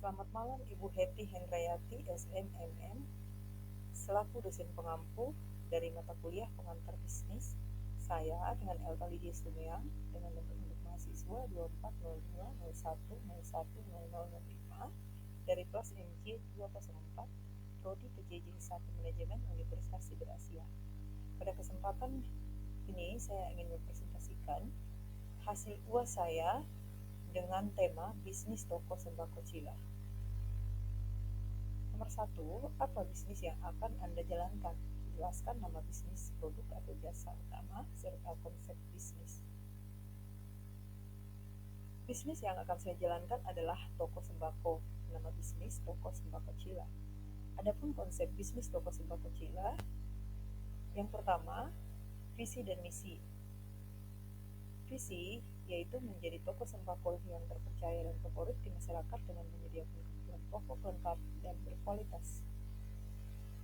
Selamat malam Ibu Hetty Hendrayati, SMMM, selaku dosen pengampu dari mata kuliah pengantar bisnis. Saya dengan Elta Lydia Stumiang dengan nomor induk mahasiswa 240201010005 dari kelas MJ 204, Prodi PJJ 1 Manajemen Universitas Siber Asia. Pada kesempatan ini saya ingin mempresentasikan hasil UAS saya dengan tema bisnis toko sembako Cila. Nomor 1, apa bisnis yang akan Anda jalankan? Jelaskan nama bisnis, produk atau jasa utama, serta konsep bisnis. Bisnis yang akan saya jalankan adalah toko sembako. Nama bisnis toko sembako Cila. Adapun konsep bisnis toko sembako Cila, yang pertama, visi dan misi. Visi yaitu menjadi toko sembako yang terpercaya dan favorit di masyarakat dengan menyediakan kebutuhan pokok lengkap dan berkualitas.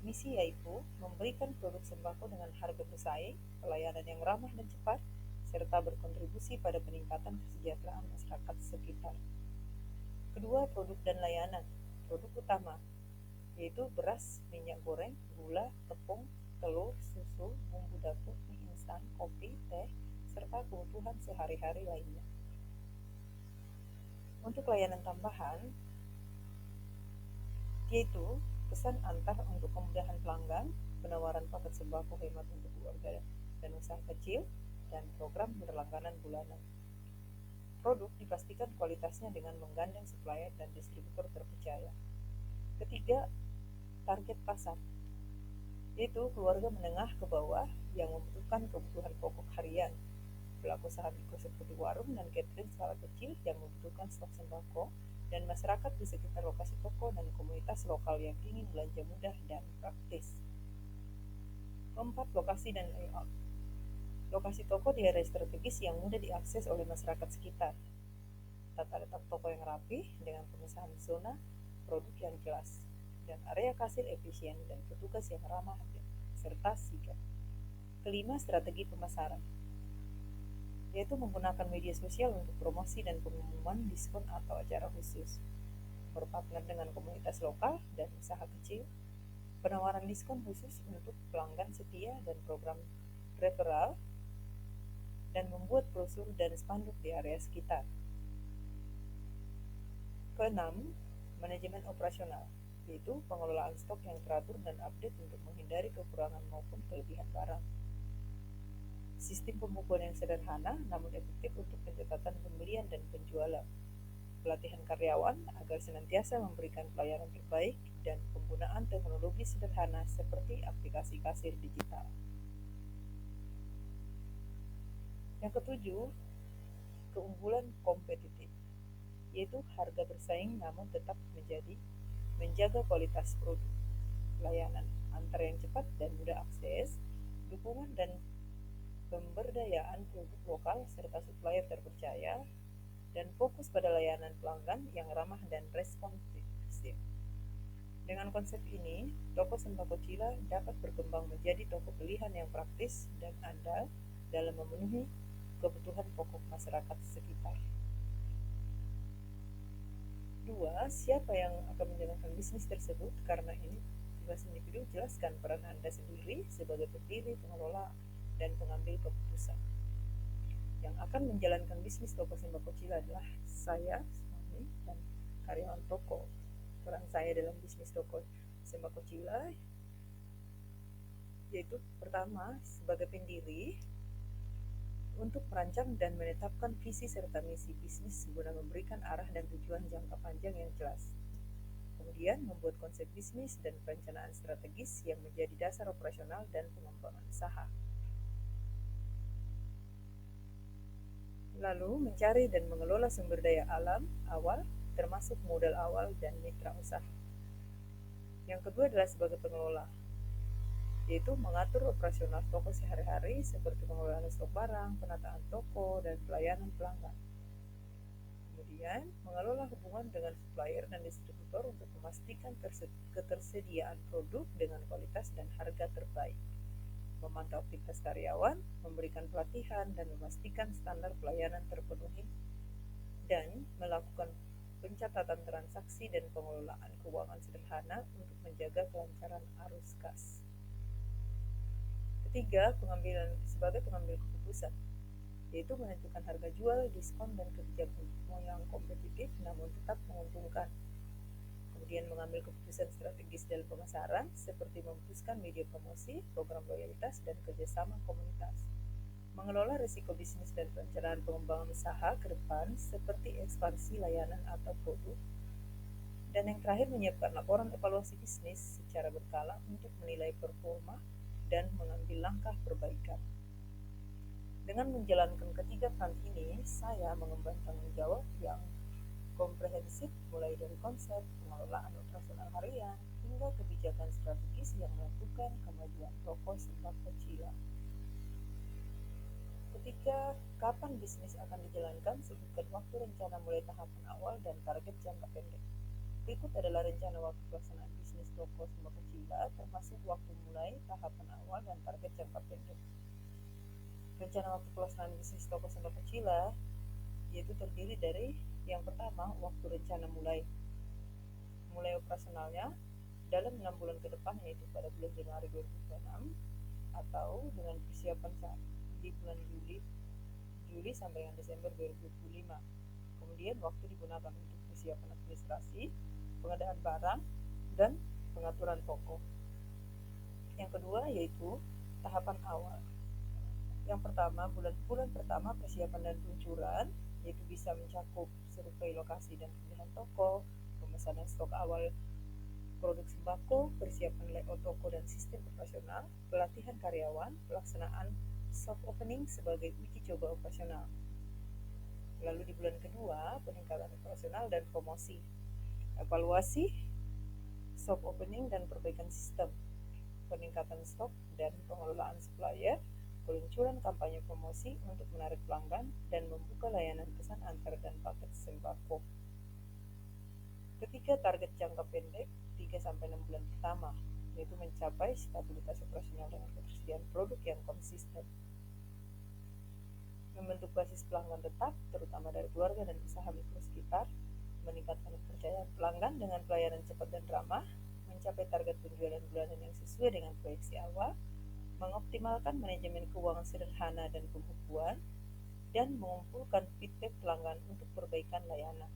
Misi yaitu memberikan produk sembako dengan harga bersaing, pelayanan yang ramah dan cepat, serta berkontribusi pada peningkatan kesejahteraan masyarakat sekitar. Kedua, produk dan layanan. Produk utama yaitu beras, minyak goreng, gula, tepung, telur, susu, bumbu dapur, mie instan, kopi, teh, serta kebutuhan sehari-hari lainnya. Untuk layanan tambahan, yaitu pesan antar untuk kemudahan pelanggan, penawaran paket sembako hemat untuk keluarga dan usaha kecil, dan program berlangganan bulanan. Produk dipastikan kualitasnya dengan menggandeng supplier dan distributor terpercaya. Ketiga, target pasar, yaitu keluarga menengah ke bawah yang membutuhkan kebutuhan pokok harian, pelaku usaha mikro seperti warung dan catering skala kecil yang membutuhkan stok sembako, dan masyarakat di sekitar lokasi toko dan komunitas lokal yang ingin belanja mudah dan praktis. Keempat, lokasi dan layout. Lokasi toko di area strategis yang mudah diakses oleh masyarakat sekitar. Tata letak toko yang rapi dengan pemisahan zona produk yang jelas, dan area kasir efisien dan petugas yang ramah serta sigap. Kelima, strategi pemasaran, yaitu menggunakan media sosial untuk promosi dan pengumuman diskon atau acara khusus, berpartner dengan komunitas lokal dan usaha kecil, penawaran diskon khusus untuk pelanggan setia dan program referral, dan membuat brosur dan spanduk di area sekitar. Keenam, manajemen operasional, yaitu pengelolaan stok yang teratur dan update untuk menghindari kekurangan maupun kelebihan barang. Sistem pembukuan yang sederhana namun efektif untuk pencatatan pembelian dan penjualan. Pelatihan karyawan agar senantiasa memberikan pelayanan terbaik, dan penggunaan teknologi sederhana seperti aplikasi kasir digital. Yang ketujuh, keunggulan kompetitif, yaitu harga bersaing namun tetap menjaga kualitas produk, layanan antar yang cepat dan mudah akses, dukungan dan pemberdayaan produk lokal serta supplier terpercaya, dan fokus pada layanan pelanggan yang ramah dan responsif. Dengan konsep ini, toko sembako Cila dapat berkembang menjadi toko pilihan yang praktis dan andal dalam memenuhi kebutuhan pokok masyarakat sekitar. 2. Siapa yang akan menjalankan bisnis tersebut? Karena ini tugas individu, jelaskan peran Anda sendiri sebagai pendiri, pengelola, dan pengambil keputusan. Yang akan menjalankan bisnis toko sembako Cila adalah saya, suami, dan karyawan toko. Peran saya dalam bisnis toko sembako Cila yaitu pertama, sebagai pendiri, untuk merancang dan menetapkan visi serta misi bisnis guna memberikan arah dan tujuan jangka panjang yang jelas. Kemudian, membuat konsep bisnis dan perencanaan strategis yang menjadi dasar operasional dan pengembangan usaha. Lalu, mencari dan mengelola sumber daya alam awal, termasuk modal awal dan mitra usaha. Yang kedua adalah sebagai pengelola, yaitu mengatur operasional toko sehari-hari seperti pengelolaan stok barang, penataan toko, dan pelayanan pelanggan. Kemudian, mengelola hubungan dengan supplier dan distributor untuk memastikan ketersediaan produk dengan kualitas dan harga terbaik. Memantau aktivitas karyawan, memberikan pelatihan, dan memastikan standar pelayanan terpenuhi, dan melakukan pencatatan transaksi dan pengelolaan keuangan sederhana untuk menjaga kelancaran arus kas. Ketiga, sebagai pengambil keputusan, yaitu menentukan harga jual, diskon, dan kebijakan yang kompetitif namun tetap menguntungkan. Kemudian mengambil keputusan strategis dalam pemasaran seperti memutuskan media promosi, program loyalitas, dan kerjasama komunitas. Mengelola risiko bisnis dan perencanaan pengembangan usaha ke depan seperti ekspansi layanan atau produk. Dan yang terakhir, menyiapkan laporan evaluasi bisnis secara berkala untuk menilai performa dan mengambil langkah perbaikan. Dengan menjalankan ketiga peran ini, saya mengemban tanggung jawab yang komprehensif mulai dari konsep, pengelolaan operasional harian, hingga kebijakan strategis yang menentukan kemajuan toko sembako Cila. Ketika kapan bisnis akan dijalankan, sebutkan waktu rencana mulai tahapan awal dan target jangka pendek. Berikut adalah rencana waktu pelaksanaan bisnis toko sembako Cila, termasuk waktu mulai, tahapan awal, dan target jangka pendek. Rencana waktu pelaksanaan bisnis toko sembako Cila yaitu terdiri dari yang pertama, waktu rencana mulai operasionalnya dalam 6 bulan ke depan, yaitu pada bulan Januari 2026 atau dengan persiapan di bulan Juli sampai dengan Desember 2025. Kemudian waktu digunakan untuk persiapan administrasi, pengadaan barang, dan pengaturan toko. Yang kedua yaitu tahapan awal. Yang pertama, bulan pertama persiapan dan peluncuran, yaitu bisa mencakup survei lokasi dan pemilihan toko, pemesanan stok awal produk sembako, persiapan layout toko dan sistem operasional, pelatihan karyawan, pelaksanaan soft opening sebagai uji coba operasional. Lalu di bulan kedua, peningkatan operasional dan promosi, evaluasi, soft opening dan perbaikan sistem, peningkatan stok dan pengelolaan supplier, peluncuran kampanye promosi untuk menarik pelanggan, dan membuka layanan pesan antar dan paket sembako. Ketiga, target jangka pendek 3-6 bulan pertama, yaitu mencapai stabilitas operasional dengan ketersediaan produk yang konsisten. Membentuk basis pelanggan tetap, terutama dari keluarga dan usaha mikro sekitar, meningkatkan kepercayaan pelanggan dengan pelayanan cepat dan ramah, mencapai target penjualan bulanan yang sesuai dengan proyeksi awal, mengoptimalkan manajemen keuangan sederhana dan pembukuan, dan mengumpulkan feedback pelanggan untuk perbaikan layanan.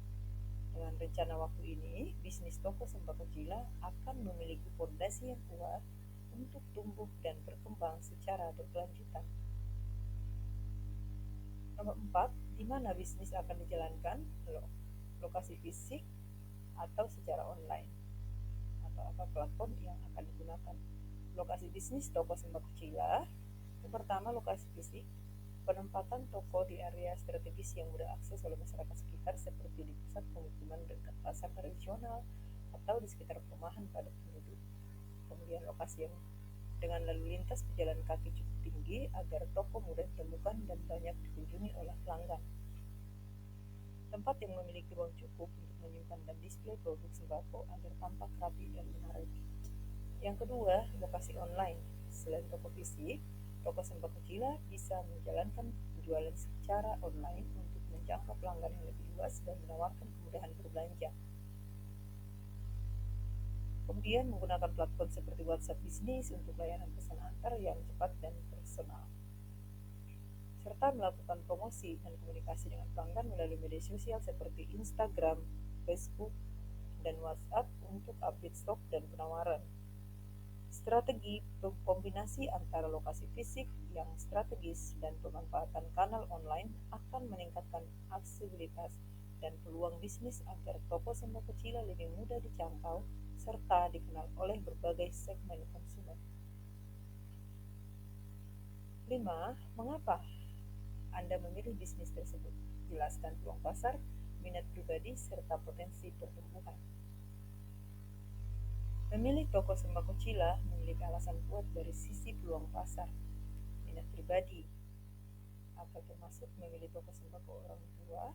Dengan rencana waktu ini, bisnis toko sembako Cila akan memiliki fondasi yang kuat untuk tumbuh dan berkembang secara berkelanjutan. Nomor 4, di mana bisnis akan dijalankan? Lokasi fisik atau secara online, atau apa platform yang akan digunakan. Lokasi bisnis toko sembako Cila. Yang pertama, lokasi fisik, penempatan toko di area strategis yang mudah akses oleh masyarakat sekitar seperti di pusat pemukiman dekat pasar tradisional atau di sekitar perumahan padat penduduk. Kemudian lokasi yang dengan lalu lintas pejalan kaki cukup tinggi agar toko mudah ditemukan dan banyak dikunjungi oleh pelanggan. Tempat yang memiliki ruang cukup untuk menyimpan dan display produk sembako agar tampak rapi dan menarik. Yang kedua, lokasi online. Selain toko fisik, toko sembako Cila bisa menjalankan penjualan secara online untuk menjangkau pelanggan yang lebih luas dan menawarkan kemudahan berbelanja. Kemudian menggunakan platform seperti WhatsApp Bisnis untuk layanan pesan antar yang cepat dan personal. Serta melakukan promosi dan komunikasi dengan pelanggan melalui media sosial seperti Instagram, Facebook, dan WhatsApp untuk update stok dan penawaran. Strategi kombinasi antara lokasi fisik yang strategis dan pemanfaatan kanal online akan meningkatkan aksesibilitas dan peluang bisnis agar toko sembako Cila lebih mudah dijangkau serta dikenal oleh berbagai segmen konsumen. 5. Mengapa Anda memilih bisnis tersebut? Jelaskan peluang pasar, minat pribadi, serta potensi pertumbuhan. Memilih toko sembako Cila memiliki alasan kuat dari sisi peluang pasar. Minat pribadi akan termasuk memilih toko sembako orang tua,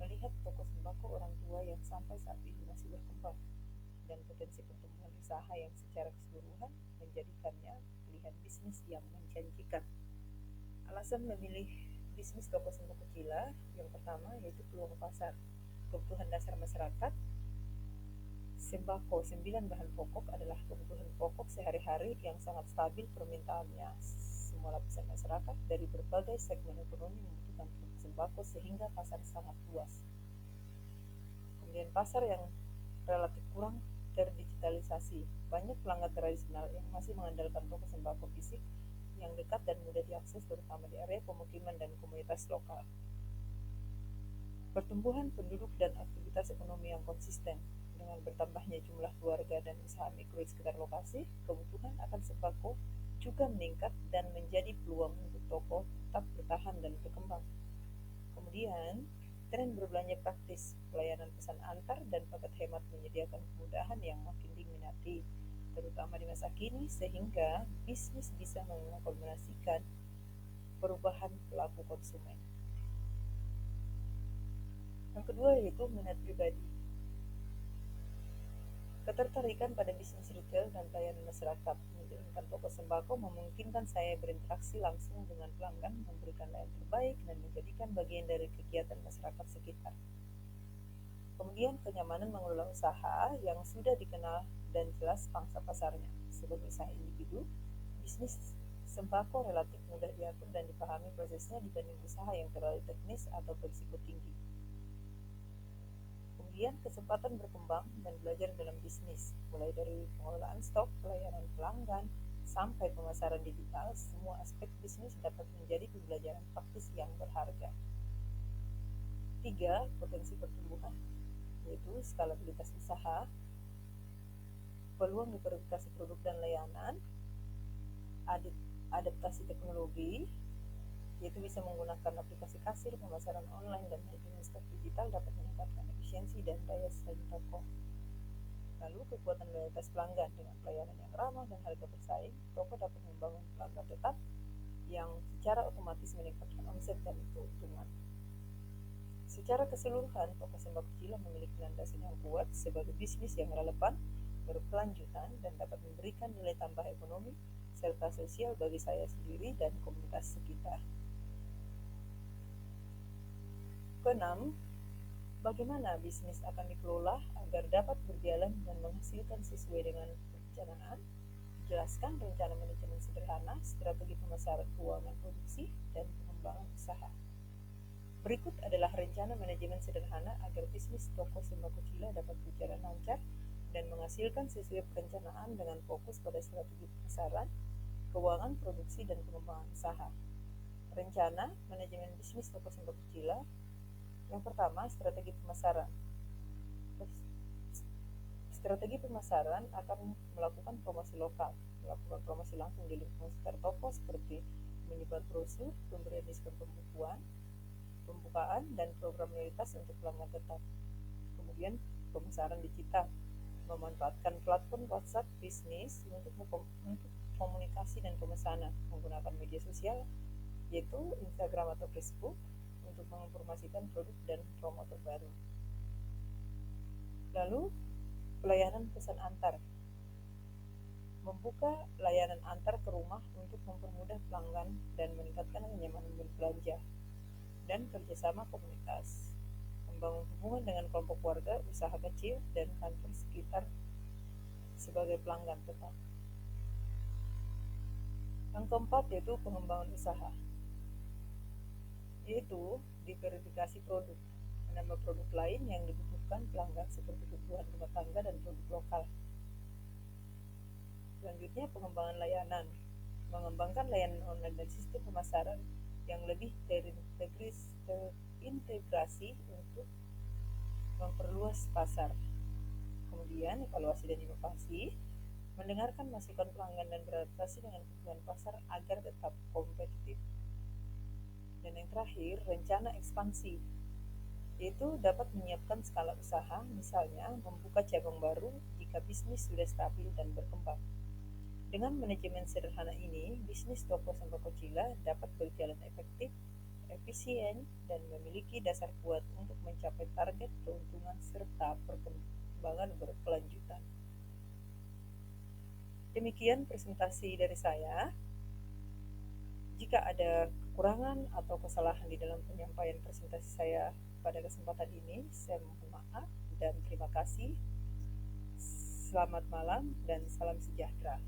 melihat toko sembako orang tua yang sampai saat ini masih berkembang, dan potensi pertumbuhan usaha yang secara keseluruhan menjadikannya pilihan bisnis yang menjanjikan. Alasan memilih bisnis toko sembako Cila yang pertama yaitu peluang pasar. kebutuhan dasar masyarakat, sembako 9 bahan pokok adalah kebutuhan pokok sehari-hari yang sangat stabil permintaannya. Semua lapisan masyarakat dari berbagai segmen ekonomi membutuhkan produk sembako sehingga pasar sangat luas. Kemudian pasar yang relatif kurang terdigitalisasi. Banyak pelanggan tradisional yang masih mengandalkan toko sembako fisik yang dekat dan mudah diakses terutama di area pemukiman dan komunitas lokal. Pertumbuhan penduduk dan aktivitas ekonomi yang konsisten. Dengan bertambahnya jumlah keluarga dan usaha mikro di sekitar lokasi, kebutuhan akan sembako juga meningkat dan menjadi peluang untuk toko tetap bertahan dan berkembang. Kemudian, tren berbelanja praktis, pelayanan pesan antar dan paket hemat menyediakan kemudahan yang makin diminati, terutama di masa kini, sehingga bisnis bisa mengakomodasikan perubahan pelaku konsumen. Yang kedua yaitu minat pribadi. Ketertarikan pada bisnis retail dan pelayanan masyarakat. Menjalankan toko sembako memungkinkan saya berinteraksi langsung dengan pelanggan, memberikan layanan terbaik, dan menjadikan bagian dari kegiatan masyarakat sekitar. Kemudian kenyamanan mengelola usaha yang sudah dikenal dan jelas pangsa pasarnya. Sebagai usaha individu, bisnis sembako relatif mudah diatur dan dipahami prosesnya dibanding usaha yang terlalu teknis atau berisiko tinggi. Kemudian kesempatan berkembang dan belajar dalam bisnis, mulai dari pengelolaan stok, pelayanan pelanggan, sampai pemasaran digital, semua aspek bisnis dapat menjadi pembelajaran praktis yang berharga. 3. Potensi pertumbuhan, yaitu skalabilitas usaha, peluang diversifikasi produk dan layanan, adaptasi teknologi, yaitu bisa menggunakan aplikasi kasir, pemasaran online, dan manajemen stok digital dapat meningkatkan efisiensi dan daya saing toko. Lalu kekuatan loyalitas pelanggan dengan pelayanan yang ramah dan harga bersaing, toko dapat membangun pelanggan tetap yang secara otomatis meningkatkan omset dan keuntungan. Secara keseluruhan, toko sembako Cila memiliki landasan yang kuat sebagai bisnis yang relevan, berkelanjutan, dan dapat memberikan nilai tambah ekonomi serta sosial bagi saya sendiri dan komunitas sekitar. Keenam, bagaimana bisnis akan dikelola agar dapat berjalan dan menghasilkan sesuai dengan perencanaan? Jelaskan rencana manajemen sederhana, strategi pemasaran, keuangan produksi, dan pengembangan usaha. Berikut adalah rencana manajemen sederhana agar bisnis toko sembako Cila dapat berjalan lancar dan menghasilkan sesuai perencanaan dengan fokus pada strategi pemasaran, keuangan produksi, dan pengembangan usaha. Rencana manajemen bisnis toko sembako Cila. Yang pertama, strategi pemasaran. Strategi pemasaran akan melakukan promosi lokal, melakukan promosi langsung di lingkungan sekitar toko seperti menyebar brosur, pemberian diskon pembukaan, dan program loyalitas untuk pelanggan tetap. Kemudian pemasaran digital, memanfaatkan platform WhatsApp bisnis untuk komunikasi dan pemesanan menggunakan media sosial yaitu Instagram atau Facebook untuk menginformasikan produk dan promo terbaru. Lalu pelayanan pesan antar, membuka layanan antar ke rumah untuk mempermudah pelanggan dan meningkatkan kenyamanan berbelanja, dan kerjasama komunitas, membangun hubungan dengan kelompok warga, usaha kecil, dan kantor sekitar sebagai pelanggan tetap. Yang keempat yaitu pengembangan usaha, yaitu diverifikasi produk, menambah produk lain yang dibutuhkan pelanggan seperti kebutuhan rumah tangga dan produk lokal. Selanjutnya pengembangan layanan, mengembangkan layanan online dan sistem pemasaran yang lebih terintegrasi untuk memperluas pasar. Kemudian evaluasi dan inovasi, mendengarkan masukan pelanggan dan beradaptasi dengan kebutuhan pasar agar tetap kompetitif. Dan yang terakhir, rencana ekspansi, yaitu dapat menyiapkan skala usaha, misalnya membuka cabang baru jika bisnis sudah stabil dan berkembang. Dengan manajemen sederhana ini, bisnis toko sembako Cila dapat berjalan efektif, efisien, dan memiliki dasar kuat untuk mencapai target keuntungan serta perkembangan berkelanjutan. Demikian presentasi dari saya. Jika ada kekurangan atau kesalahan di dalam penyampaian presentasi saya pada kesempatan ini. Saya mohon maaf dan terima kasih. Selamat malam dan salam sejahtera.